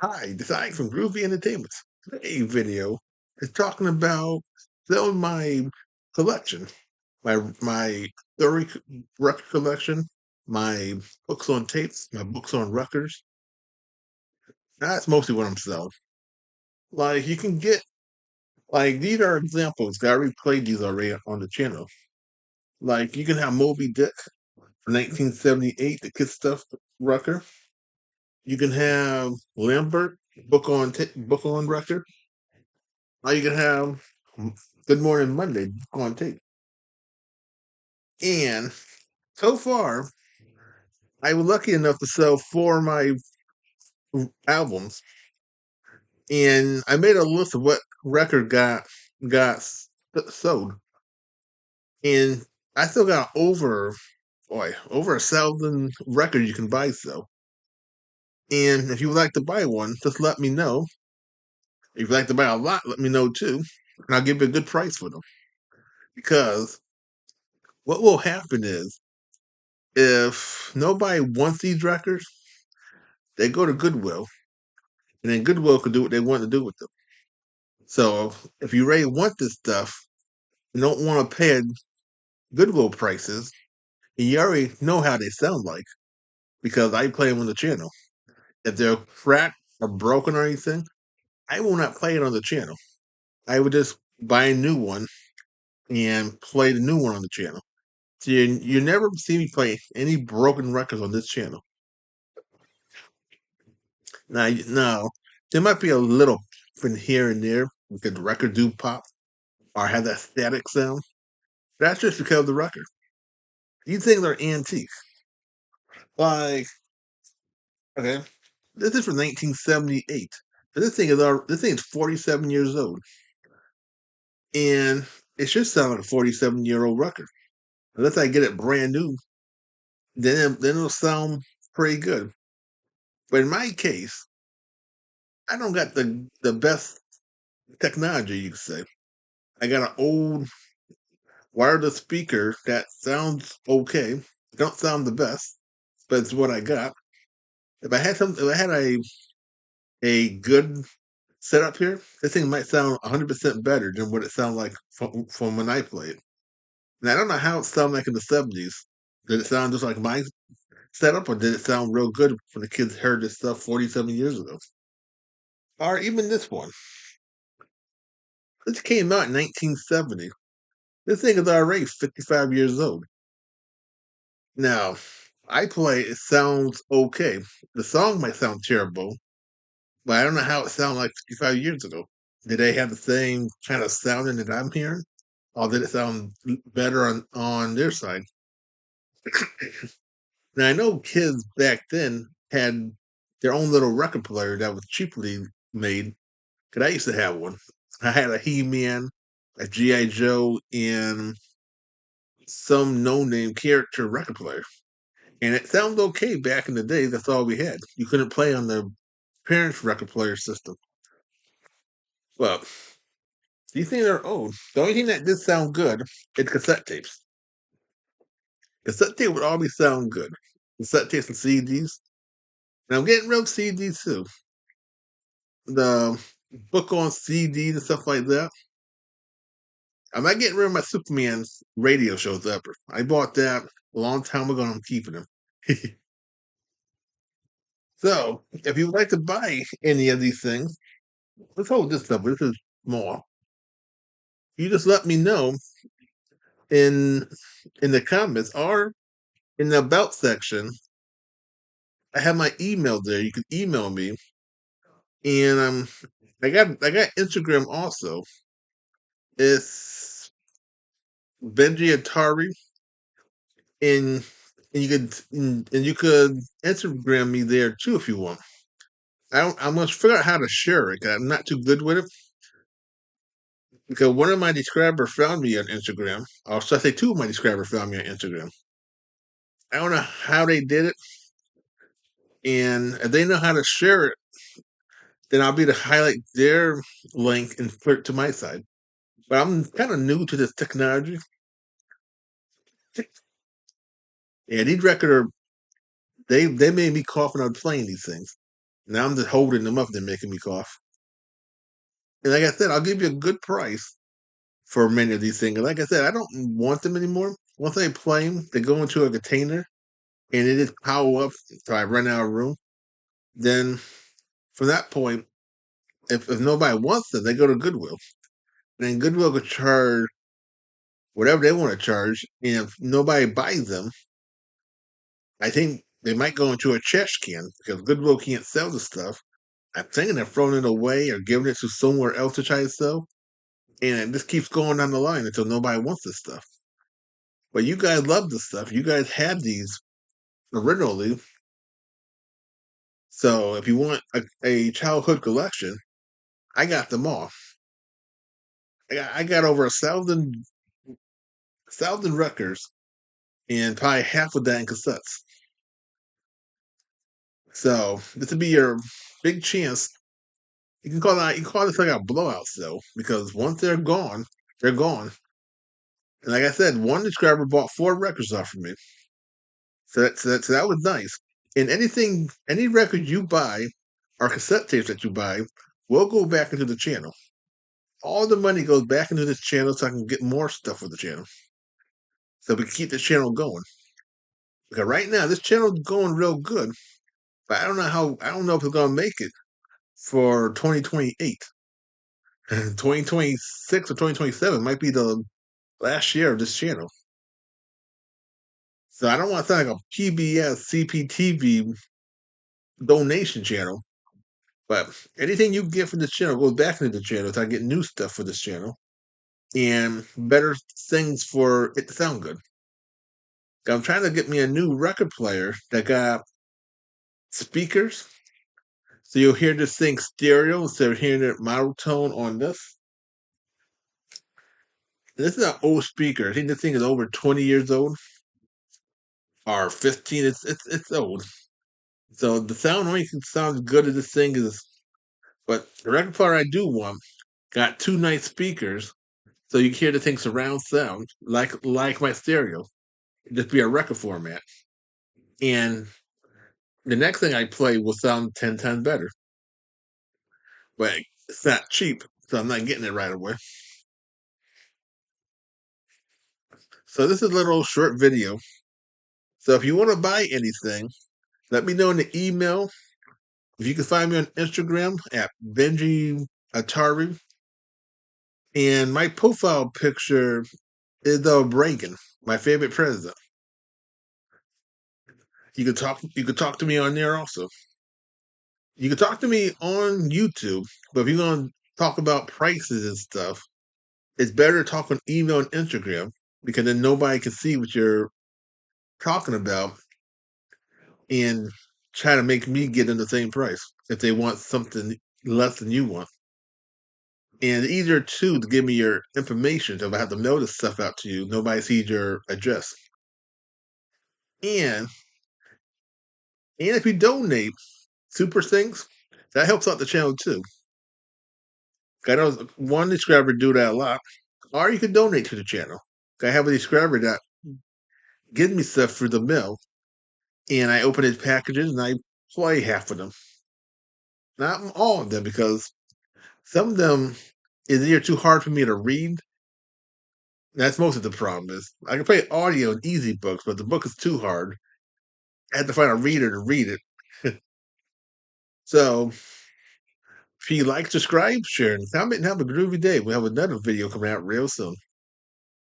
Hi, Design from Groovy Entertainment. Today's video is talking about selling my collection, my 30 record collection, my books on tapes, my books on records. That's mostly what I'm selling. Like you can get these are examples. I already played these already on the channel. Like you can have Moby Dick from 1978, the Kid Stuff record. You can have Lambert book on record. Or you can have Good Morning Monday on tape. And so far, I was lucky enough to sell four of my albums, and I made a list of what record sold, and I still got over 1,000 records you can buy. So, and if you would like to buy one, just let me know. If you'd like to buy a lot, let me know too, and I'll give you a good price for them. Because what will happen is, if nobody wants these records, they go to Goodwill, and then Goodwill can do what they want to do with them. So if you really want this stuff, you don't want to pay Goodwill prices, and you already know how they sound like because I play them on the channel. If they're cracked or broken or anything, I will not play it on the channel. I would just buy a new one and play the new one on the channel. So you never see me play any broken records on this channel. Now, there might be a little from here and there because the record do pop or have that static sound. That's just because of the record. These things are antiques. Like, okay, this is from 1978. So this thing is 47 years old, and it should sound like a 47-year-old record. Unless I get it brand new, then it'll sound pretty good. But in my case, I don't got the best technology, you could say. I got an old wireless speaker that sounds okay. It don't sound the best, but it's what I got. If I had a good setup here, this thing might sound 100% better than what it sounded like from when I played. And I don't know how it sounded like in the 70s. Did it sound just like my setup, or did it sound real good when the kids heard this stuff 47 years ago? Or even this one. This came out in 1970. This thing is already 55 years old. Now, I play, it sounds okay. The song might sound terrible, but I don't know how it sounded like 55 years ago. Did they have the same kind of sounding that I'm hearing? Or did it sound better on their side? Now, I know kids back then had their own little record player that was cheaply made, because I used to have one. I had a He-Man, a G.I. Joe, and some no-name character record player. And it sounded okay back in the day. That's all we had. You couldn't play on the parents' record player system. Well, these things are old. The only thing that did sound good is cassette tapes. Cassette tape would always sound good. Cassette tapes and CDs. And I'm getting rid of CDs too. The book on CDs and stuff like that. I'm not getting rid of my Superman's radio shows ever. I bought that a long time ago and I'm keeping them. So, if you would like to buy any of these things, let's hold this up. This is more. You just let me know in the comments or in the about section. I have my email there. You can email me, and I got Instagram also. It's Benji Atari, and and you could Instagram me there too if you want. I must figure out how to share it. 'Cause I'm not too good with it because one of my subscribers found me on Instagram. Or should I say, two of my subscribers found me on Instagram. I don't know how they did it, and if they know how to share it, then I'll be to highlight their link and put it to my side. But I'm kind of new to this technology. Yeah, these records are they made me cough when I was playing these things. Now I'm just holding them up. They're making me cough. And like I said, I'll give you a good price for many of these things. And like I said, I don't want them anymore. Once I play them, they go into a container and it just power up so I run out of room. Then from that point, if nobody wants them, they go to Goodwill. And then Goodwill could charge whatever they want to charge. And if nobody buys them, I think they might go into a trash can because Goodwill can't sell the stuff. I'm thinking they're throwing it away or giving it to somewhere else to try to sell. And it just keeps going down the line until nobody wants this stuff. But you guys love this stuff. You guys had these originally. So if you want a childhood collection, I got them all. I got over a thousand records and probably half of that in cassettes. So this would be your big chance. You can call this like a blowout sale because once they're gone, they're gone. And like I said, one subscriber bought 4 records off of me. So that was nice. And any record you buy or cassette tapes that you buy will go back into the channel. All the money goes back into this channel so I can get more stuff for the channel. So we can keep the channel going. Because right now this channel is going real good, but I don't know if it's gonna make it for 2028. 2026 or 2027 might be the last year of this channel. So I don't want to sound like a PBS CPTV donation channel, but anything you get from this channel goes back into the channel so I get new stuff for this channel and better things for it to sound good. I'm trying to get me a new record player that got speakers. So you'll hear this thing stereo instead of hearing it monotone on this. This is an old speaker. I think this thing is over 20 years old or 15. It's old. So the sound only can sound as good as this thing is. But the record player I do want got 2 nice speakers, so you can hear the thing surround sound like my stereo. Just be a record format. And the next thing I play will sound 10 times better. But it's not cheap, so I'm not getting it right away. So this is a little short video. So if you want to buy anything, let me know in the email. If you can find me on Instagram at Benji Atari. And my profile picture is of Reagan, my favorite president. You could talk to me on there also. You can talk to me on YouTube, but if you're gonna talk about prices and stuff, it's better to talk on email and Instagram because then nobody can see what you're talking about and try to make me get in the same price if they want something less than you want. And it's easier too to give me your information. So if I have to mail this stuff out to you, nobody sees your address. And if you donate super things, that helps out the channel too. I know one subscriber do that a lot. Or you can donate to the channel. I have a subscriber that gives me stuff through the mail, and I open his packages and I play half of them. Not all of them, because some of them is either too hard for me to read. That's most of the problem is. I can play audio in easy books, but the book is too hard. I had to find a reader to read it. So if you like, subscribe, share, and comment, and have a groovy day. We'll have another video coming out real soon.